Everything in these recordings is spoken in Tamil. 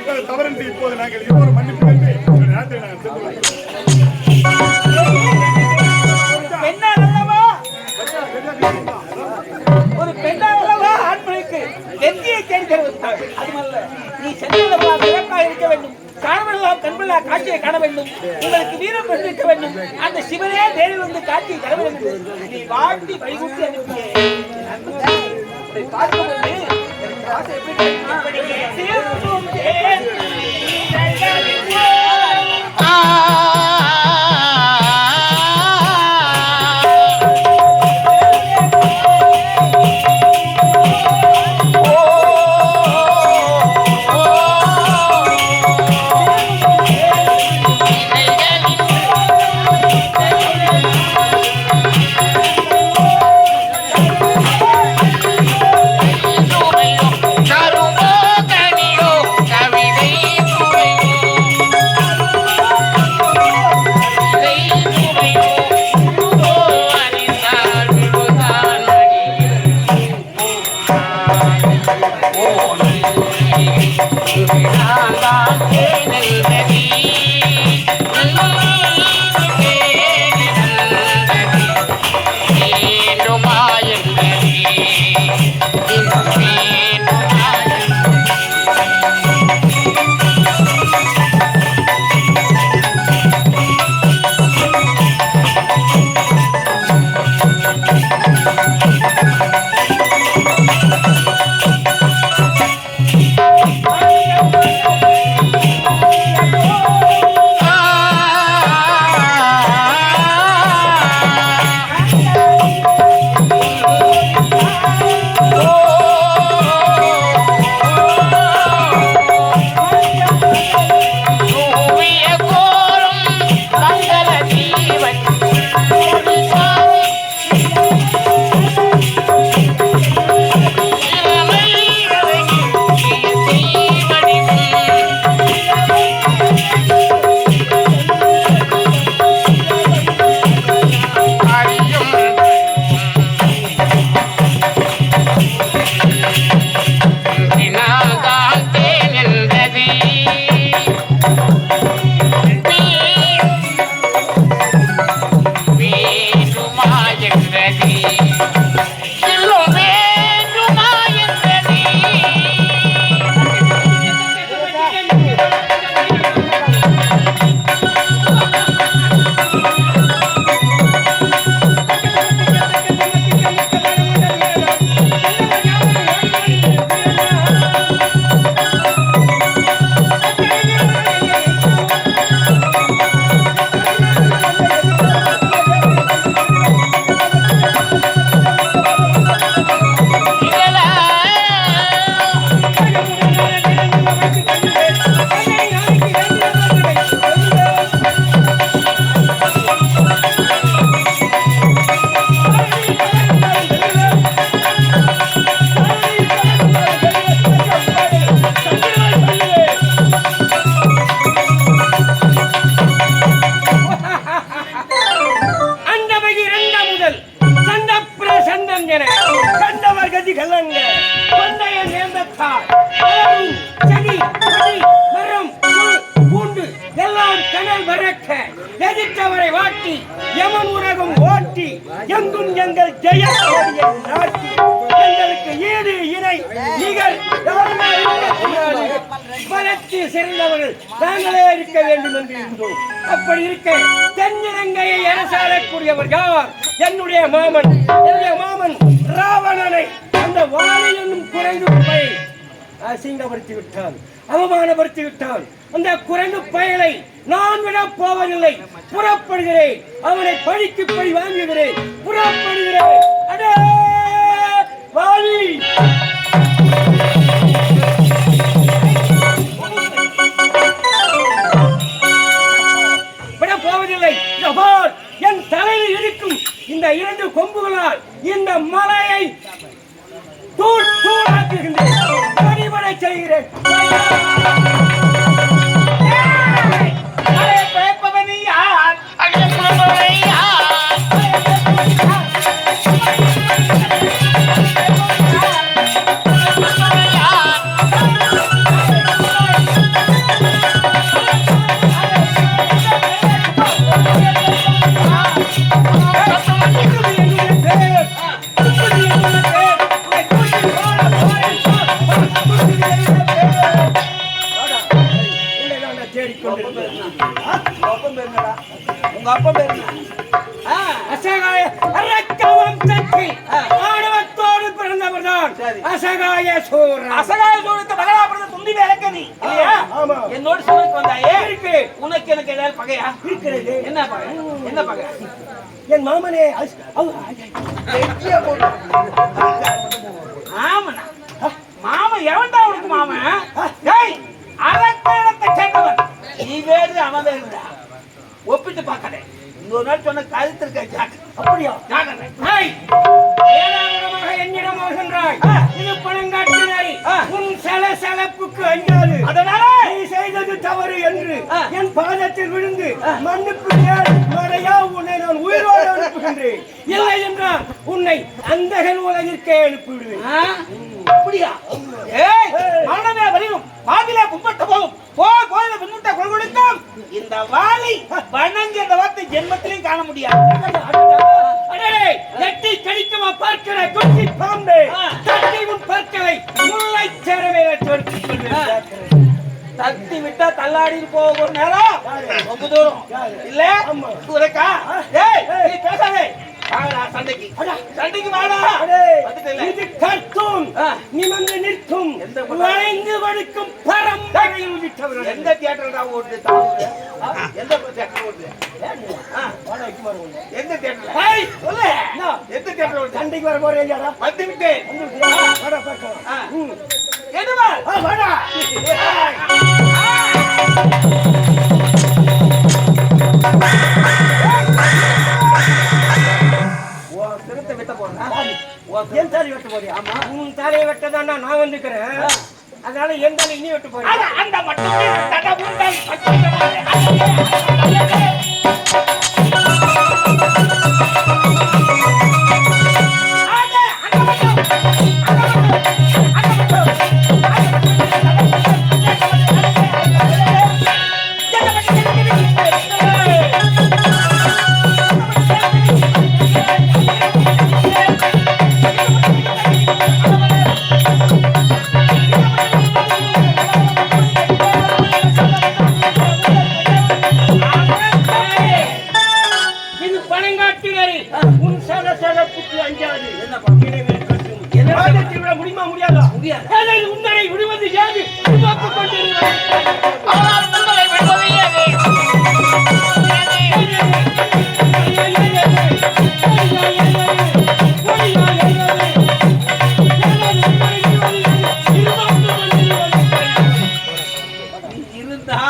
விட்டது தவறு இப்போது நாங்கள் இருவரும் மன்னிப்பு கேட்டு நாட்டை நாங்கள் சென்று ஒரு பெண்ணாக ஆண்களுக்கு வெற்றியை தேர்ந்தெடுத்தார். அதுமல்ல, நீ சென்றவர்களா சிறப்பாக இருக்க வேண்டும், காணவெல்லாம் கண்பில்லா காட்சியை காண வேண்டும், உங்களுக்கு வீரம் பெற்றிருக்க வேண்டும், அந்த சிவனே தேடி வந்து காட்சியை தர வேண்டும். நீ வாழ்த்தி வழிகூட்டி அனுப்பிய பார்க்கும்போது எதிர்த்தவரை வாட்டி யமன் உலகம் ஓட்டி எங்கும் எங்கள் ஜெயக்கொடியை நாட்டி எங்களுக்கு ஈடு இணை நிகழ் பலத்தில் சிறந்தவர்கள் நாங்களே இருக்க வேண்டும் என்று இருந்தோம். அப்படி இருக்க தென்னிலங்கையை அரசாளக்கூடியவர் யார்? என்னுடைய மாமன் ராவணனை அந்த வாழை என்னும் குறைந்து போய் அசிங்கப்படுத்தி விட்டான், அவமானப்படுத்தி விட்டான். அந்த குறைந்து பயலை நான் விட போவதில்லை. புறப்படுகிறேன், அவனை பழிக்கு பழி வாங்குகிறேன். புறப்படுகிறேன். அடே வாலி, விட போவதில்லை. என் தலையில் இருக்கும் இந்த இரண்டு கொம்புகளால் இந்த மலையை தூள் தூளாக்குகின்றேன், பணிபடை செய்கிறேன். உங்க அப்பா பேரு அசகாய அரக்கவம் சக்தி ஆணவத்தோடு பிறந்தவர்தான் அசகாய சூரன். அசகாய சூரத்தை மகளாபுரத்தை துண்டி விளக்கணி இல்லையா? என்னோட சூரனுக்கு வந்தாயே இருக்கு. உனக்கு எனக்கு ஏதாவது பகையா இருக்கிறது? என்ன பகை? என்ன பகை? என் மாமனே ஆமனா மாமன் எவன்டா உனக்கு மாமன்? டேய் அரக்கத்தை சேர்ந்தவன் நீ வேறு அவன் வேறுடா. ஒப்பிட்டு பார்க்கறே. இன்னொரு நாள் சொன்ன கழுத்து இருக்க அப்படியா? என்னிடம் வருகின்றாய். இது பணங்காட்டினாய். உன் சலசலப்புக்கு அஞ்சாது. அதனால நீ செய்தது தவறு என்று என் பாதத்தில் விழுந்து மன்னிப்பு மறையா உன்னை நான் உயிரோடு அனுப்புகின்றேன். இல்லை என்றால் உன்னை அந்தகன் உலகிற்கே எழுப்பிவிடுவேன். அப்படியா? ஏய் மரணமே வலியும் பாதிலே பும்பட்ட போகும். கோயில பின்னுட்ட கொள்கொடுக்கும். இந்த வாளை வணங்கி அந்த வார்த்தை ஜென்மத்திலையும் காண முடியாது. எட்டி கடிக்குமா பார்க்கிற கொச்சி பாம்பே, தட்டி உன் பற்களை முல்லை சேரவே தட்டி விட்டா தள்ளாடி போக நேரம் ரொம்ப தூரம் இல்ல உனக்கா? ஏய் நீ பேசாதே. சண்டைக்கு சண்டைக்கு வாடா. இது கற்கும் நிமிர்ந்து நிற்கும் வளைந்து வடுக்கும் பரம்பரையில் விட்டவர்கள். எந்த தியேட்டர் தான் ஓடுது? எந்த தியேட்டர் ஓடுது? எந்த தியேட்டர்? சொல்லு. எந்த தியேட்டர் ஓடுது? சண்டைக்கு வர போறேன். வந்து விட்டேன். எதுவா? வாடா. திருத்த வெட்ட போறேன். என் தாலி வெட்ட போறியா? ஆமா. உன் தாலியை வெட்டதான் நான் வந்துக்கிறேன். அதனால என் தாலி நீ வெட்ட போறியா? அந்த மட்டும் முடியுமா? முடியாதா? முடியாது. உன்னை விடுவது ஏது? இருந்தா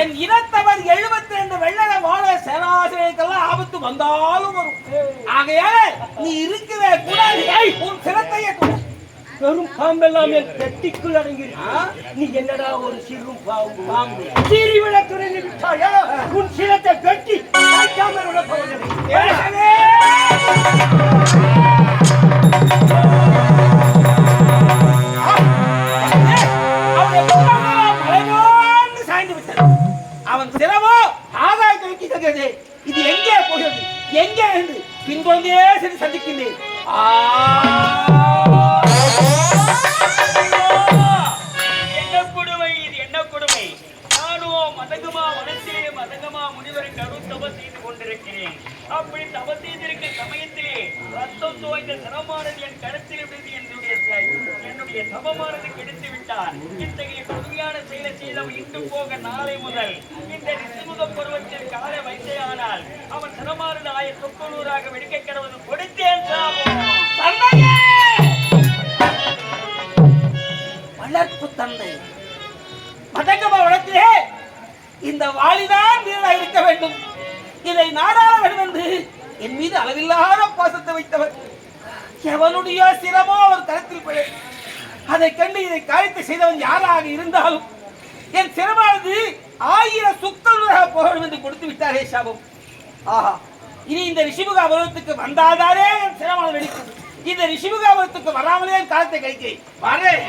என் இனத்தவர் 72 வெள்ளன வாழ சராசரிக்கெல்லாம் ஆபத்து வந்தாலும் வரும். ஆகையால நீ இருக்கவே கூடாது. உன் சிரத்தையே கூட பெரும் பாம்பெல்லாம் என் பெட்டிக்குள் அடங்கியிருக்கா. நீ என்னடா ஒரு சிறு பாம்பு சீறி விளக்குறை விட்டாயா? உன் சிரத்தை வெட்டி காய்க்காமல் விடப்போகிறது. சாய்ந்து விட்டது. அவன் சிரமோ ஆதாயத்தை நோக்கி செல்கிறது. இது எங்கே போகிறது? எங்கே என்று பின்தொடர்ந்தே சென்று சந்திக்கின்றேன். என்ன கொடுமை, இது என்ன கொடுமை? நானும் மதங்கமா மனசிலே மதங்கமா முனிவரை கருத்தவம் செய்து கொண்டிருக்கிறேன். அப்படி தவம் செய்திருக்க சமயத்திலே ரத்தம் தோய்ந்த சிரமானது என் கருத்தில் விழுந்து என்னுடைய சமமானது கெடுத்து விட்டார். இத்தகைய கொடுமையான செயலை செய்தவன் இன்று போக நாளை முதல் இந்த ரிசிமுக பருவத்தில் கால வைத்தையானால் அவன் சிரமானது ஆய சொற்கொள்ளூராக வெடிக்க கிடவது கொடுத்தேன் வளர்ப்பு தந்தை மதங்கமா வளர்த்திலே இந்த வாலிதான் வீரனாக இருக்க வேண்டும். இதை நாடாள வேண்டும் என்று என் மீது அளவில்லாத பாசத்தை வைத்தவர். எவனுடைய சிரமோ அவர் கருத்தில் பழ அதை கண்டு இதை காரியத்தை செய்தவன் யாராக இருந்தாலும் என் சிரமானது 1000 சுத்தலுராக போகணும் என்று கொடுத்து விட்டாரே சாபம். ஆஹா, இனி இந்த ரிஷிமுகாபுரத்துக்கு வந்தாதாரே என் சிரமானது வெடிக்கும். இந்த ரிஷிமுகாபுரத்துக்கு வராமலே என் காலத்தை கழிக்கிறேன். வரேன்.